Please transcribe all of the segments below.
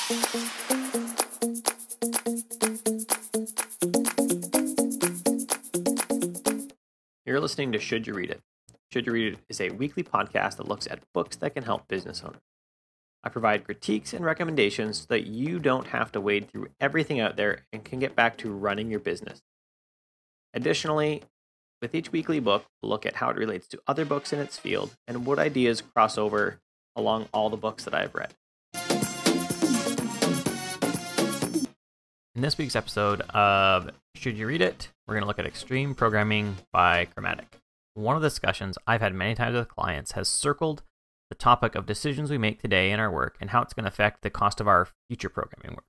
You're listening to Should You Read It? Should You Read It is a weekly podcast that looks at books that can help business owners. I provide critiques and recommendations so that you don't have to wade through everything out there and can get back to running your business. Additionally, with each weekly book, we'll look at how it relates to other books in its field and what ideas cross over along all the books that I've read. In this week's episode of Should You Read It, we're going to look at extreme programming by Chromatic. One of the discussions I've had many times with clients has circled the topic of decisions we make today in our work and how it's going to affect the cost of our future programming work.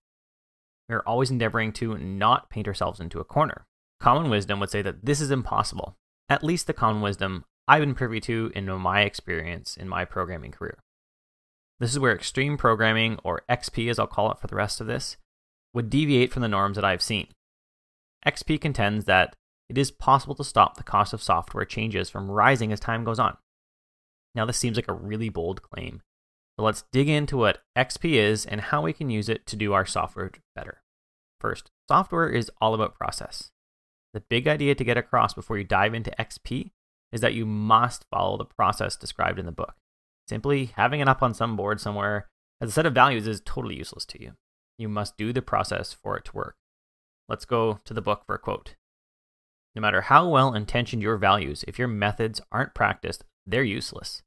We're always endeavoring to not paint ourselves into a corner. Common wisdom would say that this is impossible, at least the common wisdom I've been privy to in my experience in my programming career. This is where extreme programming, or XP as I'll call it for the rest of this, would deviate from the norms that I've seen. XP contends that it is possible to stop the cost of software changes from rising as time goes on. Now, this seems like a really bold claim, so let's dig into what XP is and how we can use it to do our software better. First, software is all about process. The big idea to get across before you dive into XP is that you must follow the process described in the book. Simply having it up on some board somewhere as a set of values is totally useless to you. You must do the process for it to work. Let's go to the book for a quote. No matter how well intentioned your values, if your methods aren't practiced, they're useless.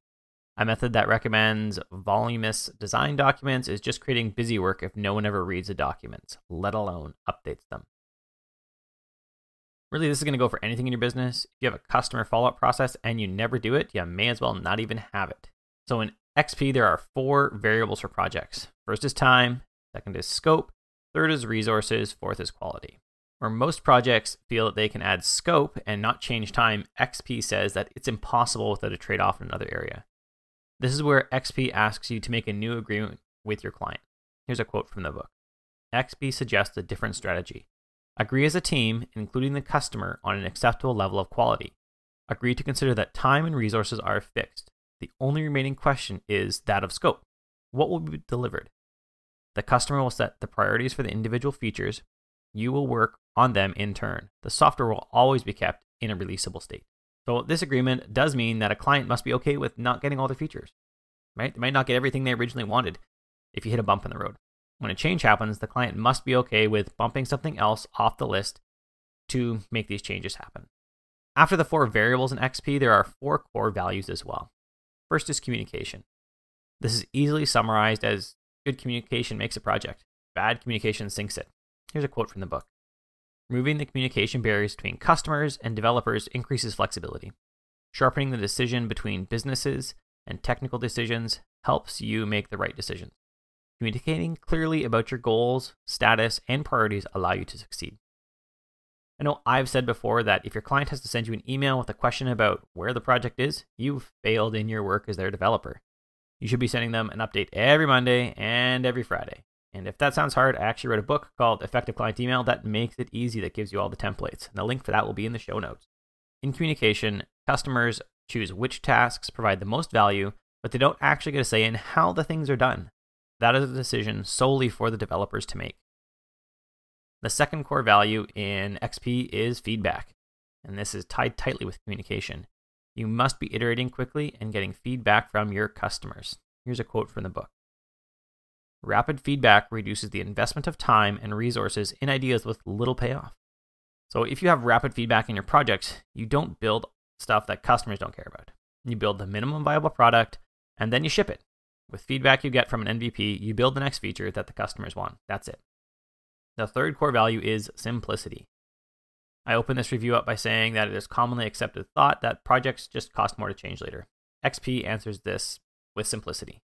A method that recommends voluminous design documents is just creating busy work if no one ever reads the documents, let alone updates them. Really, this is going to go for anything in your business. If you have a customer follow-up process and you never do it, you may as well not even have it. So in XP, there are 4 variables for projects. First is time, second is scope, third is resources, fourth is quality. Where most projects feel that they can add scope and not change time, XP says that it's impossible without a trade-off in another area. This is where XP asks you to make a new agreement with your client. Here's a quote from the book. XP suggests a different strategy. Agree as a team, including the customer, on an acceptable level of quality. Agree to consider that time and resources are fixed. The only remaining question is that of scope. What will be delivered? The customer will set the priorities for the individual features. You will work on them in turn. The software will always be kept in a releasable state. So this agreement does mean that a client must be okay with not getting all the features, right? They might not get everything they originally wanted if you hit a bump in the road. When a change happens, the client must be okay with bumping something else off the list to make these changes happen. After the 4 variables in XP, there are 4 core values as well. First is communication. This is easily summarized as good communication makes a project. Bad communication sinks it. Here's a quote from the book. Removing the communication barriers between customers and developers increases flexibility. Sharpening the decision between businesses and technical decisions helps you make the right decisions. Communicating clearly about your goals, status, and priorities allow you to succeed. I know I've said before that if your client has to send you an email with a question about where the project is, you've failed in your work as their developer. You should be sending them an update every Monday and every Friday. And if that sounds hard, I actually wrote a book called Effective Client Email that makes it easy, that gives you all the templates. And the link for that will be in the show notes. In communication, customers choose which tasks provide the most value, but they don't actually get a say in how the things are done. That is a decision solely for the developers to make. The second core value in XP is feedback. And this is tied tightly with communication. You must be iterating quickly and getting feedback from your customers. Here's a quote from the book. Rapid feedback reduces the investment of time and resources in ideas with little payoff. So if you have rapid feedback in your projects, you don't build stuff that customers don't care about. You build the minimum viable product, and then you ship it. With feedback you get from an MVP, you build the next feature that the customers want. That's it. The third core value is simplicity. I open this review up by saying that it is commonly accepted thought that projects just cost more to change later. XP answers this with simplicity.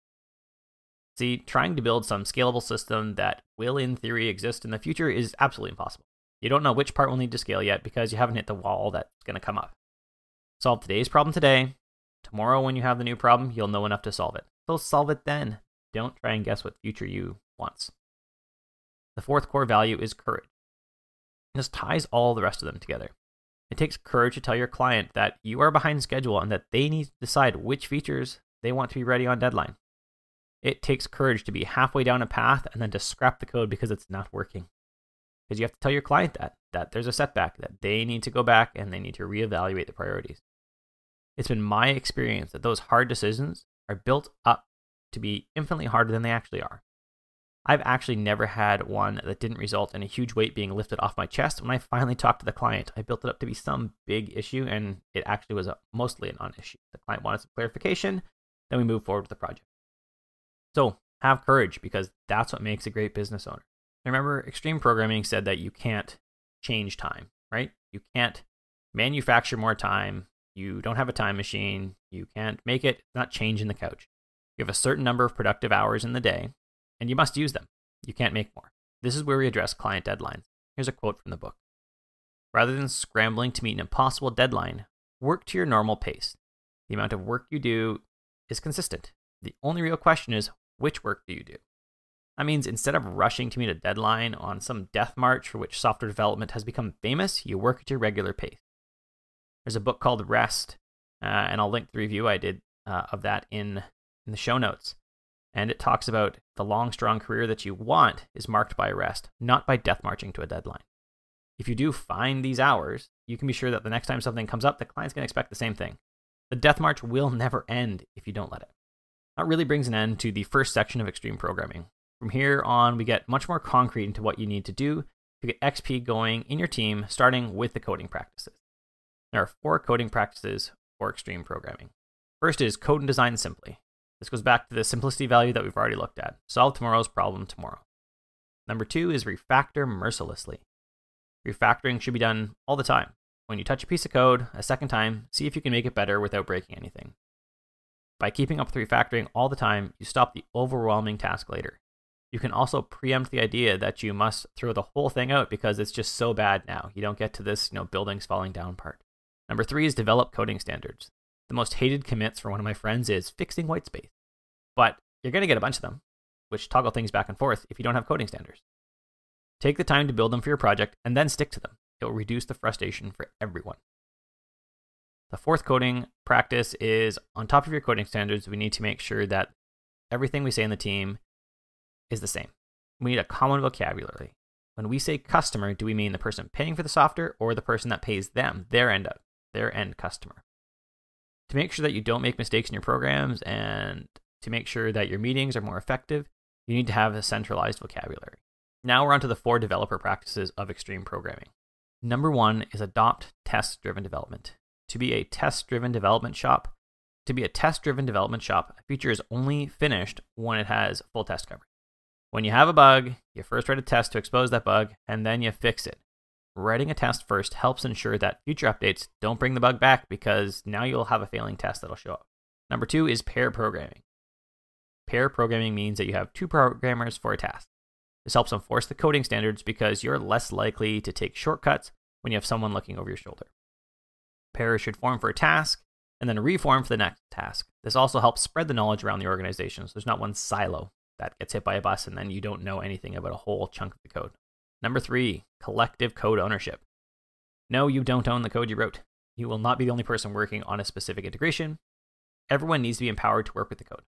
See, trying to build some scalable system that will in theory exist in the future is absolutely impossible. You don't know which part will need to scale yet because you haven't hit the wall that's going to come up. Solve today's problem today. Tomorrow when you have the new problem, you'll know enough to solve it. So solve it then. Don't try and guess what future you wants. The fourth core value is courage. This ties all the rest of them together. It takes courage to tell your client that you are behind schedule and that they need to decide which features they want to be ready on deadline. It takes courage to be halfway down a path and then to scrap the code because it's not working. Because you have to tell your client that there's a setback, that they need to go back and they need to reevaluate the priorities. It's been my experience that those hard decisions are built up to be infinitely harder than they actually are. I've actually never had one that didn't result in a huge weight being lifted off my chest. When I finally talked to the client, I built it up to be some big issue, and it actually was mostly a non-issue. The client wanted some clarification, then we moved forward with the project. So have courage, because that's what makes a great business owner. Remember, extreme programming said that you can't change time, right? You can't manufacture more time. You don't have a time machine. You can't make it not change in the couch. You have a certain number of productive hours in the day, and you must use them. You can't make more. This is where we address client deadlines. Here's a quote from the book. Rather than scrambling to meet an impossible deadline, work to your normal pace. The amount of work you do is consistent. The only real question is, which work do you do? That means instead of rushing to meet a deadline on some death march for which software development has become famous, you work at your regular pace. There's a book called Rest, and I'll link the review I did of that in the show notes. And it talks about the long, strong career that you want is marked by rest, not by death marching to a deadline. If you do find these hours, you can be sure that the next time something comes up, the client's going to expect the same thing. The death march will never end if you don't let it. That really brings an end to the first section of extreme programming. From here on, we get much more concrete into what you need to do to get XP going in your team, starting with the coding practices. There are 4 coding practices for extreme programming. First is code and design simply. This goes back to the simplicity value that we've already looked at. Solve tomorrow's problem tomorrow. Number 2 is refactor mercilessly. Refactoring should be done all the time. When you touch a piece of code a second time, see if you can make it better without breaking anything. By keeping up with refactoring all the time, you stop the overwhelming task later. You can also preempt the idea that you must throw the whole thing out because it's just so bad now. You don't get to this, buildings falling down part. Number 3 is develop coding standards. The most hated commits for one of my friends is fixing white space. But you're going to get a bunch of them, which toggle things back and forth if you don't have coding standards. Take the time to build them for your project and then stick to them. It will reduce the frustration for everyone. The 4th coding practice is, on top of your coding standards, we need to make sure that everything we say in the team is the same. We need a common vocabulary. When we say customer, do we mean the person paying for the software or the person that pays them, their end customer? To make sure that you don't make mistakes in your programs and to make sure that your meetings are more effective, you need to have a centralized vocabulary. Now we're on to the 4 developer practices of extreme programming. Number 1 is adopt test-driven development. To be a test-driven development shop, a feature is only finished when it has full test coverage. When you have a bug, you first write a test to expose that bug, and then you fix it. Writing a test first helps ensure that future updates don't bring the bug back, because now you'll have a failing test that'll show up. Number 2 is pair programming. Pair programming means that you have 2 programmers for a task. This helps enforce the coding standards because you're less likely to take shortcuts when you have someone looking over your shoulder. Pairs should form for a task and then reform for the next task. This also helps spread the knowledge around the organization, so there's not one silo that gets hit by a bus and then you don't know anything about a whole chunk of the code. Number 3, collective code ownership. No, you don't own the code you wrote. You will not be the only person working on a specific integration. Everyone needs to be empowered to work with the code.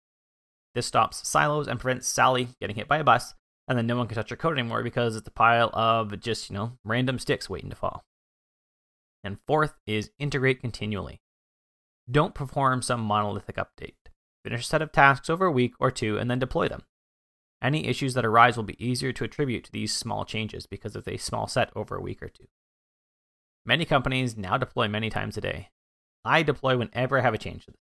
This stops silos and prevents Sally getting hit by a bus, and then no one can touch your code anymore because it's a pile of just, random sticks waiting to fall. And 4th is integrate continually. Don't perform some monolithic update. Finish a set of tasks over a week or 2 and then deploy them. Any issues that arise will be easier to attribute to these small changes because it's a small set over a week or 2. Many companies now deploy many times a day. I deploy whenever I have a change to this.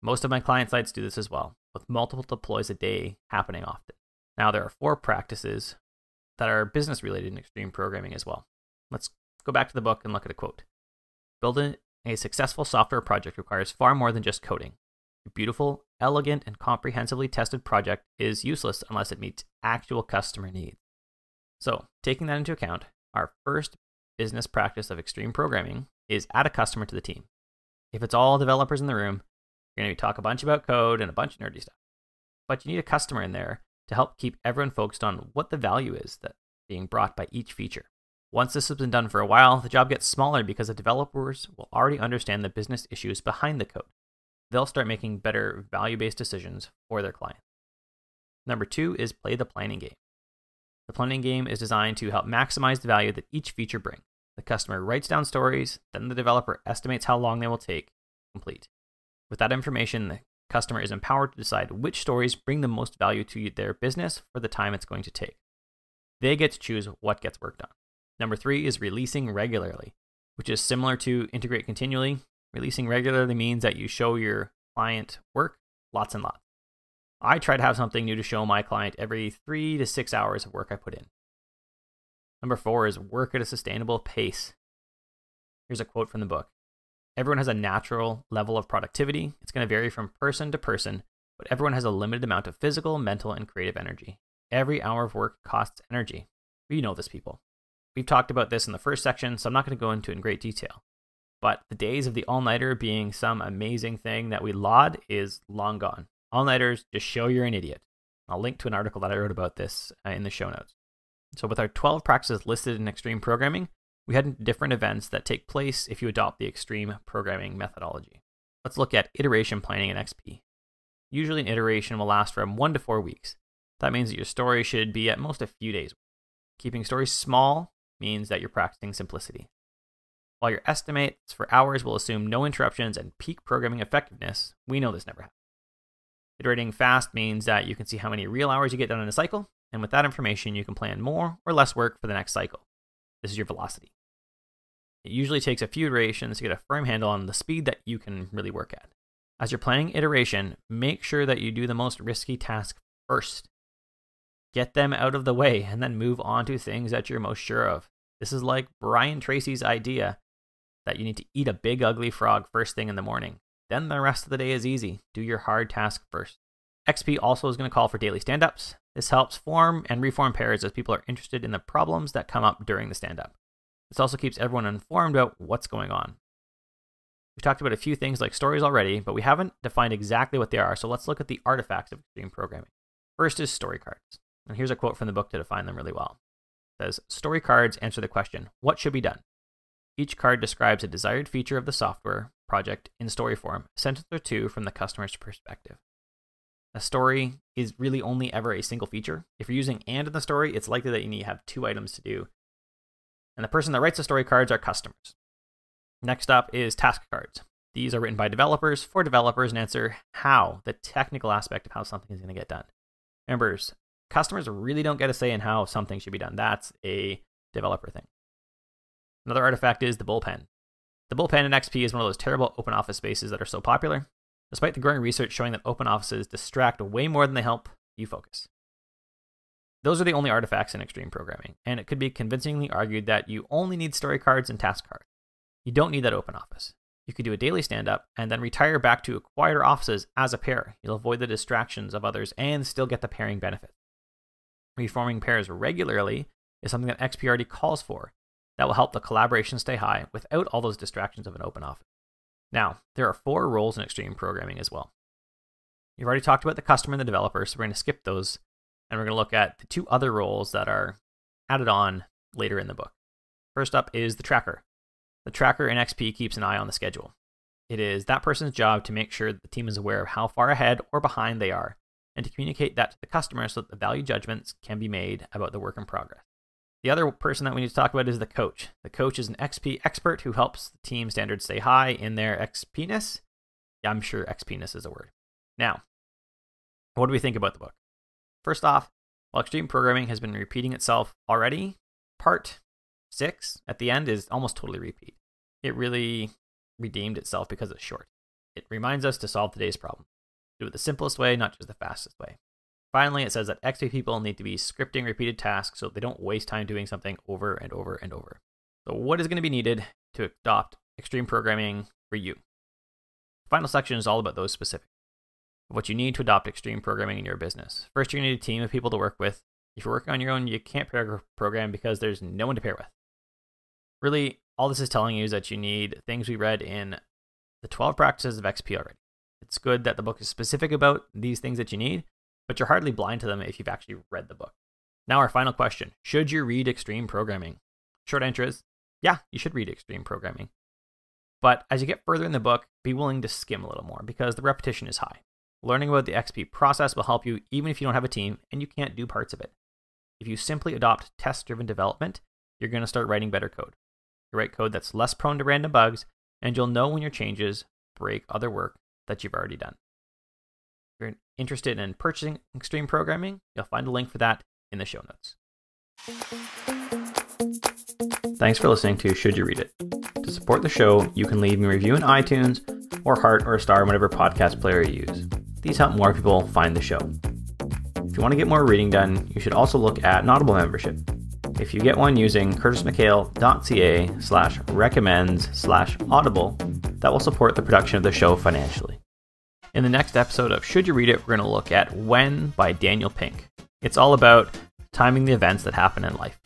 Most of my client sites do this as well, with multiple deploys a day happening often. Now, there are 4 practices that are business related in extreme programming as well. Let's go back to the book and look at a quote. Building a successful software project requires far more than just coding. A beautiful, elegant, and comprehensively tested project is useless unless it meets actual customer needs. So, taking that into account, our first business practice of extreme programming is add a customer to the team. If it's all developers in the room, you're going to talk a bunch about code and a bunch of nerdy stuff. But you need a customer in there to help keep everyone focused on what the value is that's being brought by each feature. Once this has been done for a while, the job gets smaller because the developers will already understand the business issues behind the code. They'll start making better value-based decisions for their clients. Number 2 is play the planning game. The planning game is designed to help maximize the value that each feature brings. The customer writes down stories, then the developer estimates how long they will take to complete. With that information, the customer is empowered to decide which stories bring the most value to their business for the time it's going to take. They get to choose what gets worked on. Number 3 is releasing regularly, which is similar to integrate continually. Releasing regularly means that you show your client work lots and lots. I try to have something new to show my client every 3 to 6 hours of work I put in. Number 4 is work at a sustainable pace. Here's a quote from the book. Everyone has a natural level of productivity. It's going to vary from person to person, but everyone has a limited amount of physical, mental, and creative energy. Every hour of work costs energy. We know this, people. We've talked about this in the first section, so I'm not going to go into it in great detail. But the days of the all-nighter being some amazing thing that we laud is long gone. All-nighters just show you're an idiot. I'll link to an article that I wrote about this in the show notes. So with our 12 practices listed in extreme programming, we head into different events that take place if you adopt the extreme programming methodology. Let's look at iteration planning in XP. Usually an iteration will last from 1 to 4 weeks. That means that your story should be at most a few days. Keeping stories small means that you're practicing simplicity. While your estimates for hours will assume no interruptions and peak programming effectiveness, we know this never happens. Iterating fast means that you can see how many real hours you get done in a cycle, and with that information, you can plan more or less work for the next cycle. This is your velocity. It usually takes a few iterations to get a firm handle on the speed that you can really work at. As you're planning iteration, make sure that you do the most risky task first. Get them out of the way and then move on to things that you're most sure of. This is like Brian Tracy's idea that you need to eat a big ugly frog first thing in the morning. Then the rest of the day is easy. Do your hard task first. XP also is going to call for daily stand-ups. This helps form and reform pairs as people are interested in the problems that come up during the stand-up. This also keeps everyone informed about what's going on. We've talked about a few things like stories already, but we haven't defined exactly what they are, so let's look at the artifacts of extreme programming. First is story cards. And here's a quote from the book to define them really well. It says, story cards answer the question, what should be done? Each card describes a desired feature of the software project in story form, a sentence or two from the customer's perspective. A story is really only ever a single feature. If you're using and in the story, it's likely that you need to have 2 items to do. And the person that writes the story cards are customers. Next up is task cards. These are written by developers for developers and answer how, the technical aspect of how something is going to get done. Remember, customers really don't get a say in how something should be done. That's a developer thing. Another artifact is the Bullpen. The Bullpen in XP is one of those terrible open office spaces that are so popular, despite the growing research showing that open offices distract way more than they help you focus. Those are the only artifacts in extreme programming, and it could be convincingly argued that you only need story cards and task cards. You don't need that open office. You could do a daily stand-up and then retire back to quieter offices as a pair. You'll avoid the distractions of others and still get the pairing benefit. Reforming pairs regularly is something that XP already calls for. That will help the collaboration stay high without all those distractions of an open office. Now, there are 4 roles in extreme programming as well. You've already talked about the customer and the developer, so we're going to skip those, and we're going to look at the 2 other roles that are added on later in the book. First up is the tracker. The tracker in XP keeps an eye on the schedule. It is that person's job to make sure that the team is aware of how far ahead or behind they are, and to communicate that to the customer so that the value judgments can be made about the work in progress. The other person that we need to talk about is the coach. The coach is an XP expert who helps the team standards stay high in their XP-ness. Yeah, I'm sure XP-ness is a word. Now, what do we think about the book? First off, while extreme programming has been repeating itself already, part 6 at the end is almost totally repeat. It really redeemed itself because it's short. It reminds us to solve today's problem. Do it the simplest way, not just the fastest way. Finally, it says that XP people need to be scripting repeated tasks so they don't waste time doing something over and over and over. So what is going to be needed to adopt extreme programming for you? The final section is all about those specifics. What you need to adopt extreme programming in your business. First, you're going to need a team of people to work with. If you're working on your own, you can't pair program because there's no one to pair with. Really, all this is telling you is that you need things we read in the 12 practices of XP already. It's good that the book is specific about these things that you need, but you're hardly blind to them if you've actually read the book. Now our final question, should you read extreme programming? Short answer is, yeah, you should read extreme programming. But as you get further in the book, be willing to skim a little more because the repetition is high. Learning about the XP process will help you even if you don't have a team and you can't do parts of it. If you simply adopt test-driven development, you're going to start writing better code. You write code that's less prone to random bugs, and you'll know when your changes break other work that you've already done. If you're interested in purchasing Extreme Programming, you'll find a link for that in the show notes. Thanks for listening to Should You Read It? To support the show, you can leave me a review in iTunes or heart or a star in whatever podcast player you use. These help more people find the show. If you want to get more reading done, you should also look at an Audible membership. If you get one using curtismchale.ca/recommends/audible, that will support the production of the show financially. In the next episode of Should You Read It, we're going to look at When by Daniel Pink. It's all about timing the events that happen in life.